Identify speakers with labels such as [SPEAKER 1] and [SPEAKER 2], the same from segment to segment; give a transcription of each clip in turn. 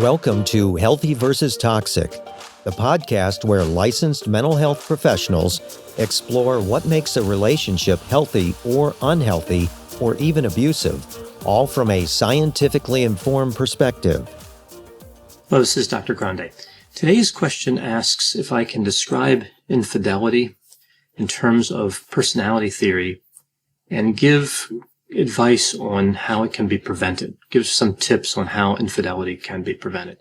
[SPEAKER 1] Welcome to Healthy versus Toxic, the podcast where licensed mental health professionals explore what makes a relationship healthy or unhealthy or even abusive, all from a scientifically informed perspective.
[SPEAKER 2] Hello, this is Dr. Grande. Today's question asks if I can describe infidelity in terms of personality theory and give advice on how it can be prevented, give some tips on how infidelity can be prevented.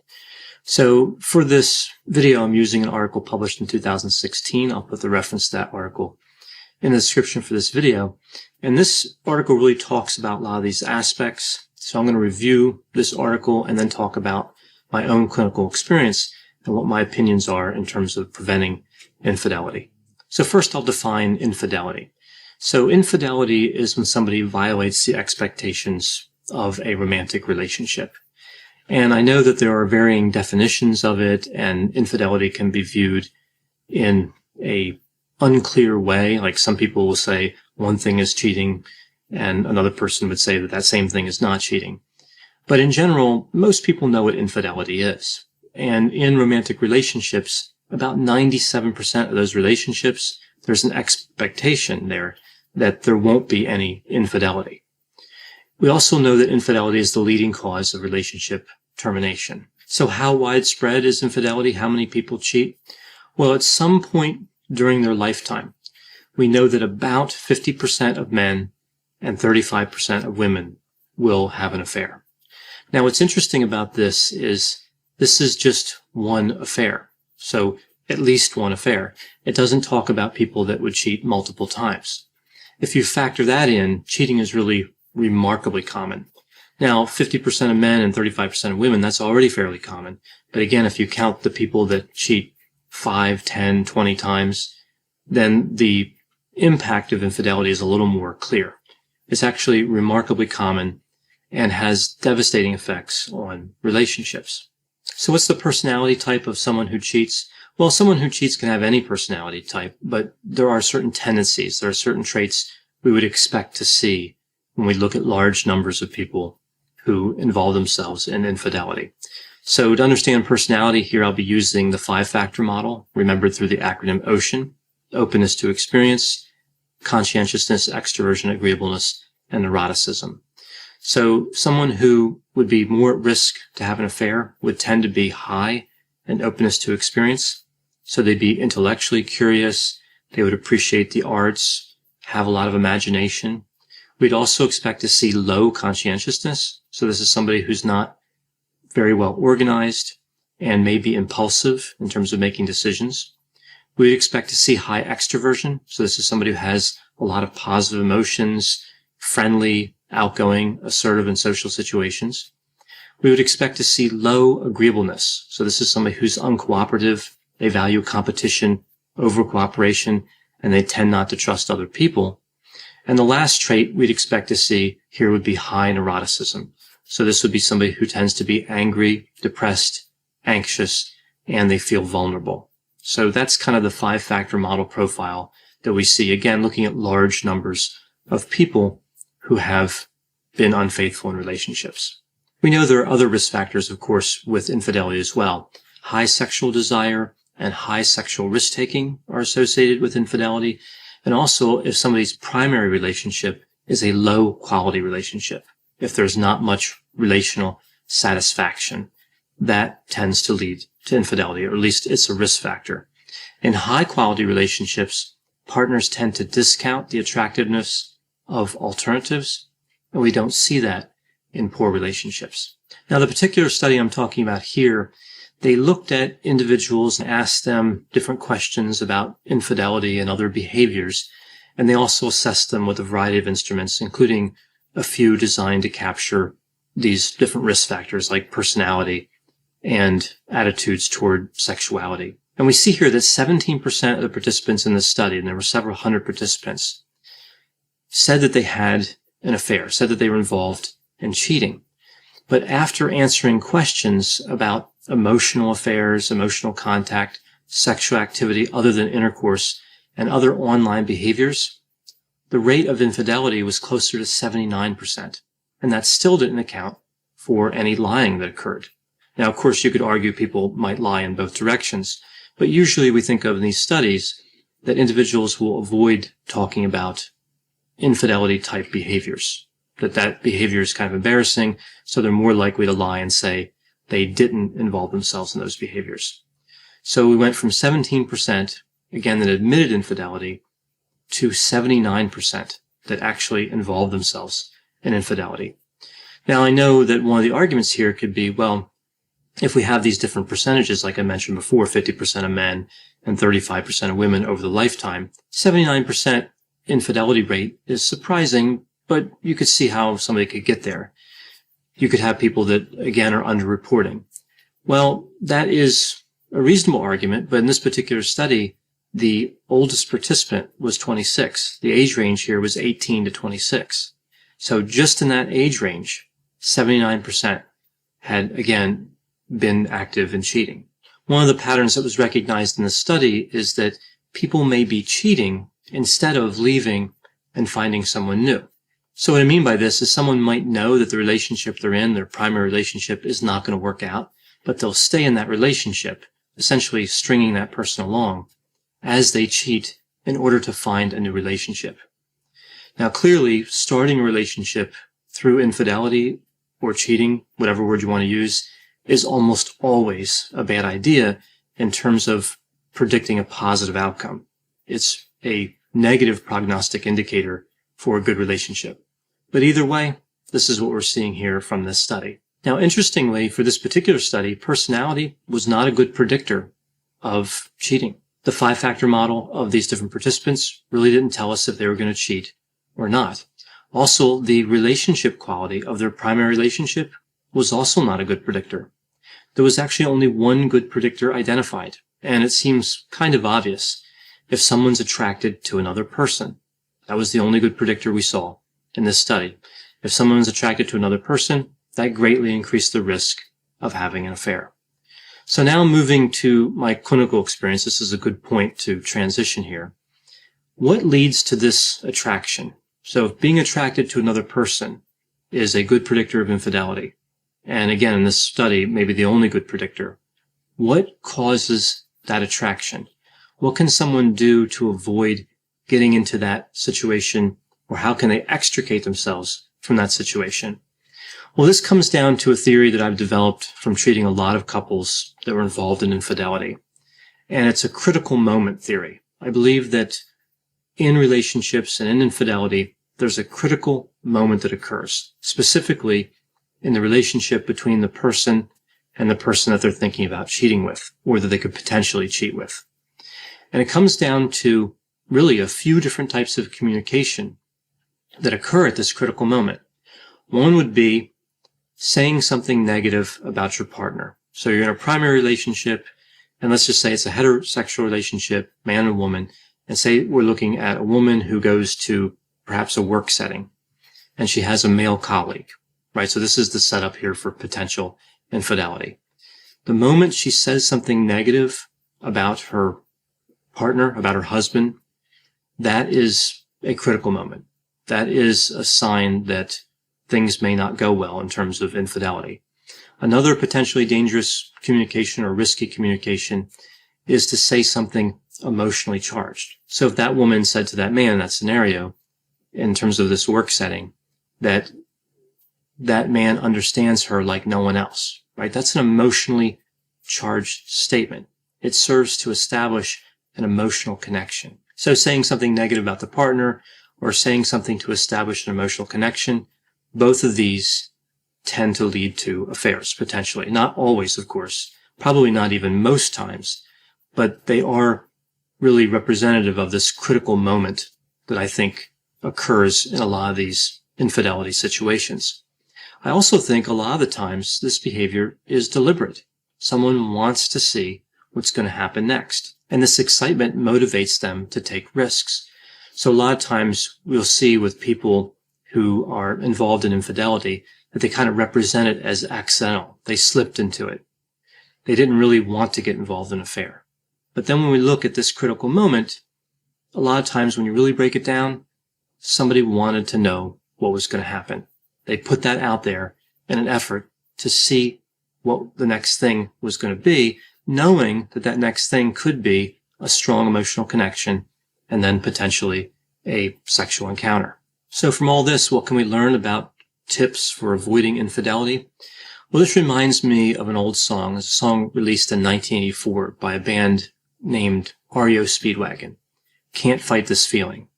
[SPEAKER 2] So for this video, I'm using an article published in 2016. I'll put the reference to that article in the description for this video. And this article really talks about a lot of these aspects. So I'm going to review this article and then talk about my own clinical experience and what my opinions are in terms of preventing infidelity. So first, I'll define infidelity. So infidelity is when somebody violates the expectations of a romantic relationship. And I know that there are varying definitions of it, and infidelity can be viewed in a unclear way. Like some people will say one thing is cheating, and another person would say that that same thing is not cheating. But in general, most people know what infidelity is. And in romantic relationships, about 97% of those relationships, there's an expectation there that there won't be any infidelity. We also know that infidelity is the leading cause of relationship termination. So how widespread is infidelity? How many people cheat? Well, at some point during their lifetime, we know that about 50% of men and 35% of women will have an affair. Now, what's interesting about this is just one affair. So at least one affair. It doesn't talk about people that would cheat multiple times. If you factor that in, cheating is really remarkably common. Now, 50% of men and 35% of women, that's already fairly common. But again, if you count the people that cheat 5, 10, 20 times, then the impact of infidelity is a little more clear. It's actually remarkably common and has devastating effects on relationships. So what's the personality type of someone who cheats? Well, someone who cheats can have any personality type, but there are certain tendencies, there are certain traits we would expect to see when we look at large numbers of people who involve themselves in infidelity. So to understand personality here, I'll be using the 5-factor model, remembered through the acronym OCEAN: openness to experience, conscientiousness, extroversion, agreeableness, and neuroticism. So someone who would be more at risk to have an affair would tend to be high in openness to experience. So they'd be intellectually curious. They would appreciate the arts, have a lot of imagination. We'd also expect to see low conscientiousness. So this is somebody who's not very well organized and may be impulsive in terms of making decisions. We'd expect to see high extroversion. So this is somebody who has a lot of positive emotions, friendly, outgoing, assertive in social situations. We would expect to see low agreeableness. So this is somebody who's uncooperative. They value competition over cooperation, and they tend not to trust other people. And the last trait we'd expect to see here would be high neuroticism. So this would be somebody who tends to be angry, depressed, anxious, and they feel vulnerable. So that's kind of the 5-factor model profile that we see, again, looking at large numbers of people who have been unfaithful in relationships. We know there are other risk factors, of course, with infidelity as well. High sexual desire and high sexual risk-taking are associated with infidelity. And also, if somebody's primary relationship is a low-quality relationship, if there's not much relational satisfaction, that tends to lead to infidelity, or at least it's a risk factor. In high-quality relationships, partners tend to discount the attractiveness of alternatives, and we don't see that in poor relationships. Now, the particular study I'm talking about here, they looked at individuals and asked them different questions about infidelity and other behaviors, and they also assessed them with a variety of instruments, including a few designed to capture these different risk factors like personality and attitudes toward sexuality. And we see here that 17% of the participants in this study, and there were several hundred participants, said that they had an affair, said that they were involved in cheating. But after answering questions about emotional affairs, emotional contact, sexual activity other than intercourse, and other online behaviors, the rate of infidelity was closer to 79%. And that still didn't account for any lying that occurred. Now, of course, you could argue people might lie in both directions, but usually we think of in these studies that individuals will avoid talking about infidelity type behaviors, that behavior is kind of embarrassing, so they're more likely to lie and say they didn't involve themselves in those behaviors. So we went from 17%, again, that admitted infidelity to 79% that actually involved themselves in infidelity. Now, I know that one of the arguments here could be, well, if we have these different percentages, like I mentioned before, 50% of men and 35% of women over the lifetime, 79% infidelity rate is surprising, but you could see how somebody could get there. You could have people that, again, are underreporting. Well, that is a reasonable argument, but in this particular study, the oldest participant was 26. The age range here was 18 to 26. So just in that age range, 79% had, again, been active in cheating. One of the patterns that was recognized in the study is that people may be cheating instead of leaving and finding someone new. So what I mean by this is someone might know that the relationship they're in, their primary relationship, is not going to work out, but they'll stay in that relationship, essentially stringing that person along as they cheat in order to find a new relationship. Now, clearly, starting a relationship through infidelity or cheating, whatever word you want to use, is almost always a bad idea in terms of predicting a positive outcome. It's a negative prognostic indicator for a good relationship. But either way, this is what we're seeing here from this study. Now, interestingly, for this particular study, personality was not a good predictor of cheating. The 5-factor model of these different participants really didn't tell us if they were going to cheat or not. Also, the relationship quality of their primary relationship was also not a good predictor. There was actually only one good predictor identified, and it seems kind of obvious. If someone's attracted to another person, that was the only good predictor we saw in this study. If someone's attracted to another person, that greatly increased the risk of having an affair. So now moving to my clinical experience, this is a good point to transition here. What leads to this attraction? So if being attracted to another person is a good predictor of infidelity, and again, in this study, maybe the only good predictor, what causes that attraction? What can someone do to avoid getting into that situation, or how can they extricate themselves from that situation? Well, this comes down to a theory that I've developed from treating a lot of couples that were involved in infidelity. And it's a critical moment theory. I believe that in relationships and in infidelity, there's a critical moment that occurs, specifically in the relationship between the person and the person that they're thinking about cheating with, or that they could potentially cheat with. And it comes down to really a few different types of communication that occur at this critical moment. One would be saying something negative about your partner. So you're in a primary relationship, and let's just say it's a heterosexual relationship, man and woman, and say we're looking at a woman who goes to perhaps a work setting, and she has a male colleague, right? So this is the setup here for potential infidelity. The moment she says something negative about her partner, about her husband, that is a critical moment. That is a sign that things may not go well in terms of infidelity. Another potentially dangerous communication or risky communication is to say something emotionally charged. So if that woman said to that man in that scenario, in terms of this work setting, that that man understands her like no one else, right? That's an emotionally charged statement. It serves to establish an emotional connection. So saying something negative about the partner or saying something to establish an emotional connection, both of these tend to lead to affairs, potentially. Not always, of course, probably not even most times, but they are really representative of this critical moment that I think occurs in a lot of these infidelity situations. I also think a lot of the times this behavior is deliberate. Someone wants to see what's going to happen next, and this excitement motivates them to take risks. So a lot of times we'll see with people who are involved in infidelity that they kind of represent it as accidental. They slipped into it. They didn't really want to get involved in an affair. But then when we look at this critical moment, a lot of times when you really break it down, somebody wanted to know what was going to happen. They put that out there in an effort to see what the next thing was going to be, knowing that that next thing could be a strong emotional connection and then potentially a sexual encounter. So from all this, what can we learn about tips for avoiding infidelity? Well, this reminds me of an old song. It's a song released in 1984 by a band named REO Speedwagon. Can't Fight This Feeling.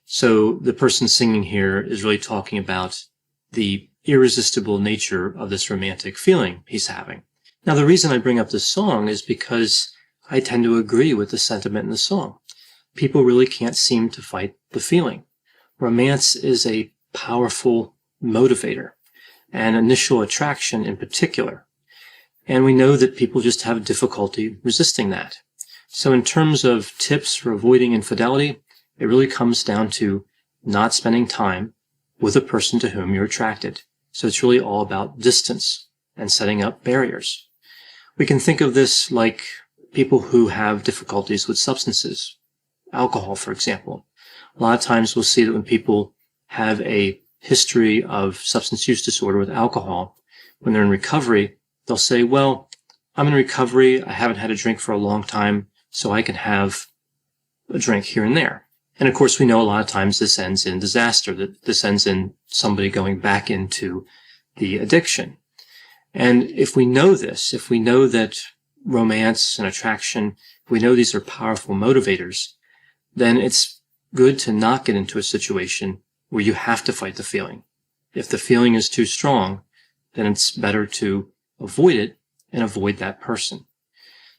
[SPEAKER 2] So the person singing here is really talking about the irresistible nature of this romantic feeling he's having. Now, the reason I bring up this song is because I tend to agree with the sentiment in the song. People really can't seem to fight the feeling. Romance is a powerful motivator, and initial attraction in particular. And we know that people just have difficulty resisting that. So in terms of tips for avoiding infidelity, it really comes down to not spending time with a person to whom you're attracted. So it's really all about distance and setting up barriers. We can think of this like people who have difficulties with substances. Alcohol, for example. A lot of times we'll see that when people have a history of substance use disorder with alcohol, when they're in recovery, they'll say, well, I'm in recovery, I haven't had a drink for a long time, so I can have a drink here and there. And of course, we know a lot of times this ends in disaster, that this ends in somebody going back into the addiction. And if we know this, if we know that romance and attraction, if we know these are powerful motivators, then it's good to not get into a situation where you have to fight the feeling. If the feeling is too strong, then it's better to avoid it and avoid that person.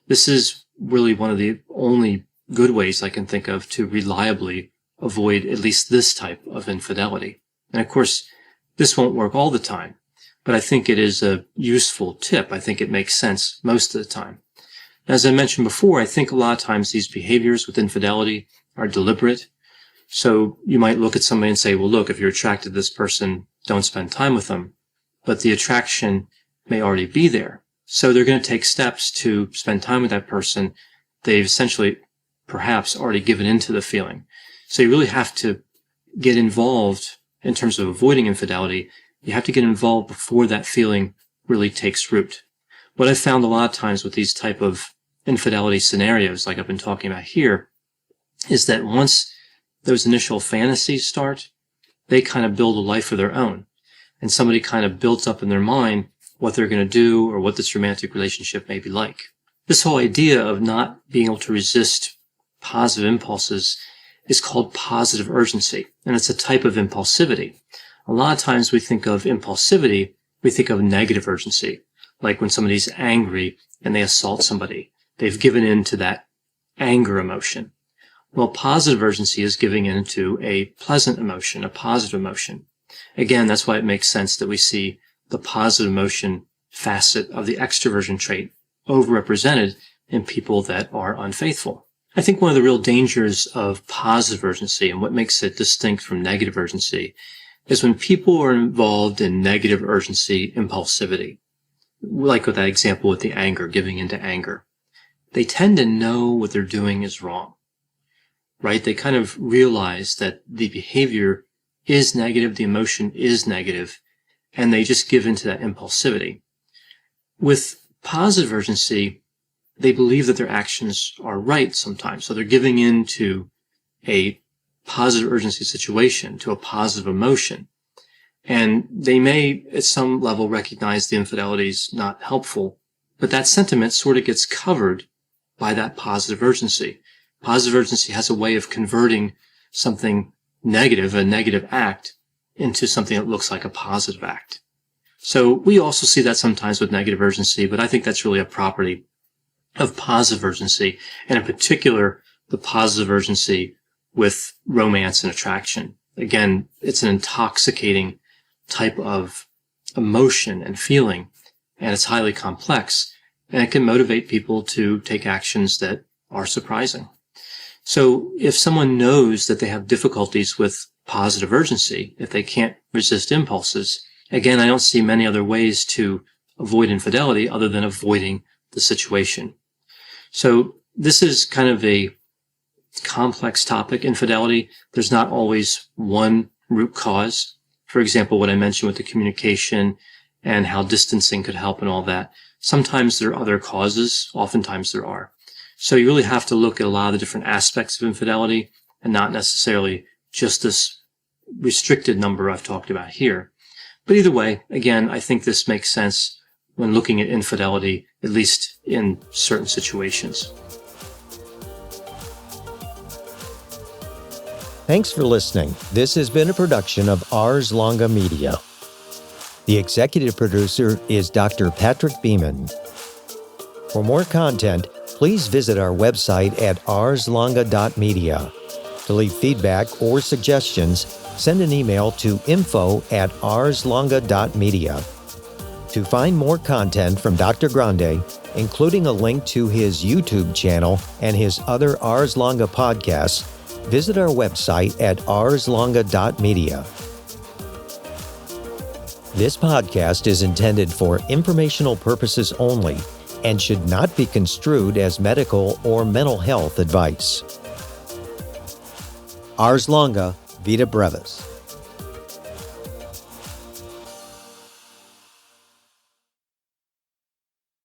[SPEAKER 2] This is really one of the only good ways I can think of to reliably avoid at least this type of infidelity. And of course, this won't work all the time, but I think it is a useful tip. I think it makes sense most of the time. As I mentioned before, I think a lot of times these behaviors with infidelity are deliberate. So you might look at somebody and say, well, look, if you're attracted to this person, don't spend time with them. But the attraction may already be there. So they're going to take steps to spend time with that person. They've essentially perhaps already given into the feeling. So you really have to get involved in terms of avoiding infidelity. You have to get involved before that feeling really takes root. What I've found a lot of times with these type of infidelity scenarios, like I've been talking about here, is that once those initial fantasies start, they kind of build a life of their own. And somebody kind of builds up in their mind what they're going to do or what this romantic relationship may be like. This whole idea of not being able to resist positive impulses is called positive urgency, and it's a type of impulsivity. A lot of times we think of impulsivity, we think of negative urgency, like when somebody's angry and they assault somebody. They've given in to that anger emotion. Well, positive urgency is giving in to a pleasant emotion, a positive emotion. Again, that's why it makes sense that we see the positive emotion facet of the extroversion trait overrepresented in people that are unfaithful. I think one of the real dangers of positive urgency and what makes it distinct from negative urgency is when people are involved in negative urgency impulsivity, like with that example with the anger, giving into anger. They tend to know what they're doing is wrong, right? They kind of realize that the behavior is negative, the emotion is negative, and they just give into that impulsivity. With positive urgency, they believe that their actions are right sometimes. So they're giving in to a positive urgency situation, to a positive emotion. And they may, at some level, recognize the infidelity is not helpful, but that sentiment sort of gets covered by that positive urgency. Positive urgency has a way of converting something negative, a negative act, into something that looks like a positive act. So we also see that sometimes with negative urgency, but I think that's really a property of positive urgency, and in particular, the positive urgency with romance and attraction. Again, it's an intoxicating type of emotion and feeling, and it's highly complex, and it can motivate people to take actions that are surprising. So if someone knows that they have difficulties with positive urgency, if they can't resist impulses, again, I don't see many other ways to avoid infidelity other than avoiding the situation. So this is kind of a complex topic, infidelity. There's not always one root cause. For example, what I mentioned with the communication and how distancing could help and all that. Sometimes there are other causes. Oftentimes there are. So you really have to look at a lot of the different aspects of infidelity and not necessarily just this restricted number I've talked about here. But either way, again, I think this makes sense when looking at infidelity, at least in certain situations.
[SPEAKER 1] Thanks for listening. This has been a production of Ars Longa Media. The executive producer is Dr. Patrick Beeman. For more content, please visit our website at arslonga.media. To leave feedback or suggestions, send an email to info@arslonga.media. To find more content from Dr. Grande, including a link to his YouTube channel and his other Ars Longa podcasts, visit our website at arslonga.media. This podcast is intended for informational purposes only and should not be construed as medical or mental health advice. Ars Longa, Vita Brevis.